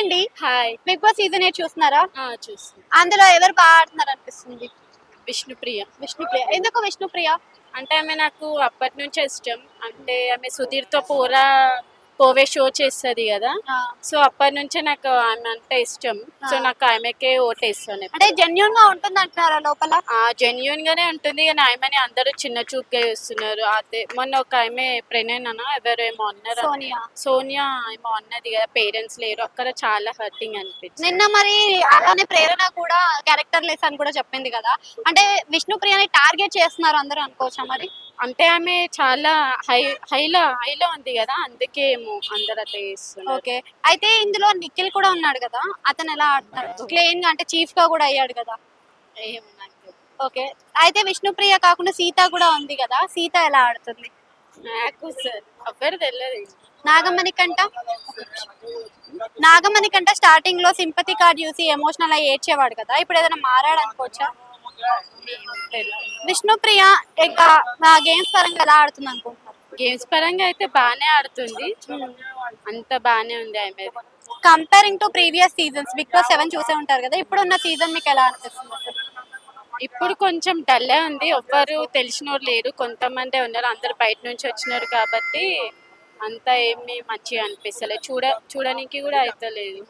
అండి. Hi. Big boss season 8 చూస్తున్నారా? చూస్తున్నా. అందులో ఎవరు బాగా ఆడుతున్నారు అనిపిస్తుంది? విష్ణుప్రియ. విష్ణుప్రియ. ఎందుకు విష్ణుప్రియ? అంటే ఆమె నాకు అప్పటి నుంచే ఇష్టం. అంటే ఆమె సుధీర్‌తో పోవే షో చేస్తది కదా! ఆ, సో, అప్పటి నుంచే నాకు ఆమె అంటే ఇష్టం. సో, ఆ. నాకు ఆమెకే ఓటేస్తాను అంటే ఎప్పుడు. జెన్యున్ గా ఉంటుంది అంటున్నారా లోపల? జెన్యూన్‌గానే ఉంటుంది. కానీ ఆమెని అందరూ చిన్న చూపుగా చూస్తున్నారు. అదే మొన్న ఒక ఆమె ప్రణయ్ ఎవరేమో అన్నారు. సోనియా. సోనియా ఏమో అన్నది కదా! పేరెంట్స్ లేరు. అక్కడ చాలా హర్టింగ్ అనిపించింది. నిన్న మరి అలానే ప్రేరణ కూడా క్యారెక్టర్ లెస్ అని కూడా చెప్పింది కదా. అంటే విష్ణుప్రియని టార్గెట్ చేస్తున్నారు అందరూ అనుకోవచ్చా మరి? అంటే ఆమె చాలా హైలో ఉంది కదా! అందుకే ఏమో అందరూ అట్లా చేస్తున్నారు. ఓకే. అయితే ఇందులో నిఖిల్ కూడా ఉన్నాడు కదా, అతను ఎలా ఆడుతున్నాడు? క్లీన్ గా అంటే చీఫ్ గా కూడా అయ్యాడు కదా. ఏమో నాకు తెలీదు. ఓకే. అయితే విష్ణుప్రియ కాకుండా సీత కూడా ఉంది కదా, సీత ఎలా ఆడుతుంది? నాకు ఎవ్వరు తెలియదు. నాగమణి కంట స్టార్టింగ్ లో సింపతి కార్డ్ చూసి ఎమోషనల్ అయ్యి ఏడ్చేవాడు కదా, ఇప్పుడు ఏదైనా మారాడు అనుకోవచ్చా? ఏమో తెలియదు. విష్ణుప్రియ ఇంకా గేమ్స్ పరంగా ఎలా ఆడుతుంది అనుకుంటున్నారు? గేమ్స్ పరంగా అయితే బాగానే ఆడుతుంది. అంత బాగానే ఉంది ఆమె. Comparing to previous seasons, Bigg Boss 7 చూసే ఉంటారు కదా, ఇప్పుడున్న సీజన్ మీకు ఎలా అనిపిస్తుంది అసలు? ఇప్పుడు కొంచెం డల్లే ఉంది. ఎవ్వరు తెలిసినోరు లేరు. కొంతమందే ఉన్నారు. అందరు బయట నుంచి వచ్చినారు కాబట్టి అంతా ఏమి మంచిగా అనిపిస్తలేదు. చూడడానికి కూడా అయితలేదు.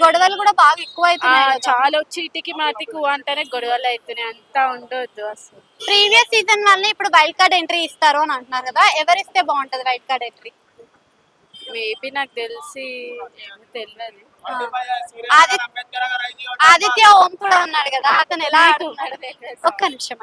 గొడవలు కూడా బాగా ఎక్కువ అవుతున్నాయి కదా. చాలా చీటికి మాటికి అంటేనే గొడవలు అవుతున్నాయి. అంతా ఉండొద్దు అసలు. ప్రీవియస్ సీజన్ వల్ల ఇప్పుడు వైల్డ్ కార్డ్ ఎంట్రీ ఇస్తారు అని అంటున్నారు కదా, ఎవరు ఇస్తే బాగుంటది వైల్డ్ కార్డ్ ఎంట్రీ? మేబీ నాకు తెలిసి ఏమో తెలియదు. ఆదిత్య ఓం కూడా ఉన్నాడు కదా, అతను ఎలా ఆడుతున్నాడు? ఒక్క నిమిషం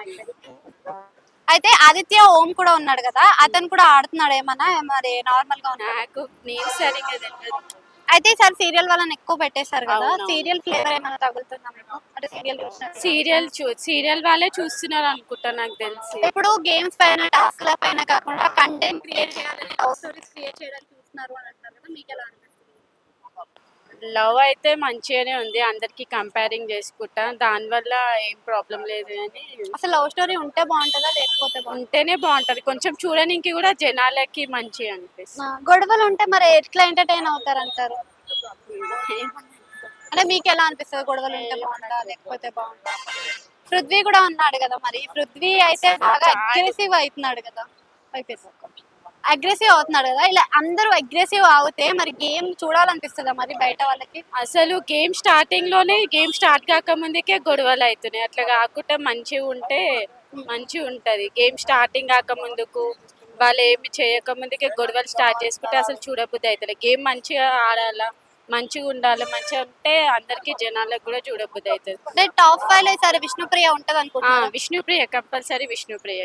అయితే ఆదిత్య ఓం కూడా ఉన్నాడు కదా, అతను కూడా ఆడుతున్నాడు ఏమన్నా మరి నార్మల్ గా ఉన్నాడు? నాకు నేను సరిగ్గా తెలియదు. అయితే ఈసారి సీరియల్ వాళ్ళని ఎక్కువ పెట్టేశారు కదా, అవునవును. సీరియల్ ఫ్లేవర్ ఏమైనా తగులుతుందా మీకు? అంటే సీరియల్ వాళ్ళే చూస్తున్నారు అనుకుంటా నాకు తెలిసి. ఇప్పుడు గేమ్స్ పైన టాస్క్ల పైన కాకుండా కంటెంట్ క్రియేట్ చేయాలని, లవ్ స్టోరీస్ క్రియేట్ చేయడానికి చూస్తున్నారు అని అంటారు కదా, మీకు ఎలా అనిపిస్తుంది? లవ్ అయితే మంచిగానే ఉంది. అందరికి కంపేరింగ్ చేసుకుంటా. దానివల్ల ఏం ప్రాబ్లం లేదు కానీ అసలు లవ్ స్టోరీ ఉంటే బాగుంటుందా లేకపోతే బాగుంటుందా? ఉంటేనే బాగుంటది. కొంచెం చూడడానికి కూడా జనాలకి మంచిగా అనిపిస్తుంది. గొడవలు ఉంటే మరి ఎట్లా ఎంటర్టైన్ అవుతారు అంటారు? అంటే మీకు ఎలా అనిపిస్తుంది, గొడవలు ఉంటే బాగుంటా లేకపోతే బాగుంటా? పృథ్వీ కూడా ఉన్నాడు కదా, మరి పృథ్వీ అయితే బాగా అగ్రెసివ్ అవుతున్నాడు కదా, అగ్రెసివ్ అవుతున్నాడు కదా, ఇలా అందరూ అగ్రెసివ్ అవుతే మరి గేమ్ చూడాలనిపిస్తుందా మరి బయట వాళ్ళకి? అసలు గేమ్ స్టార్ట్ కాకముందుకే గొడవలు అవుతున్నాయి. అట్లా కాకుండా మంచిగా ఉంటే మంచిగా ఉంటది. గేమ్ స్టార్టింగ్ కాకముందుకు వాళ్ళు ఏమి చేయకముందుకే గొడవలు స్టార్ట్ చేసుకుంటే అసలు చూడబుద్ధి అవుతుంది. గేమ్ మంచిగా ఆడాలా, మంచిగా ఉండాలి. మంచిగా ఉంటే అందరికి జనాలకు కూడా చూడబుద్ధి అవుతుంది. టాప్ 5 లో ఈసారి విష్ణుప్రియ ఉంటది అనుకుంటున్నా. విష్ణుప్రియ కంపల్సరీ విష్ణుప్రియ.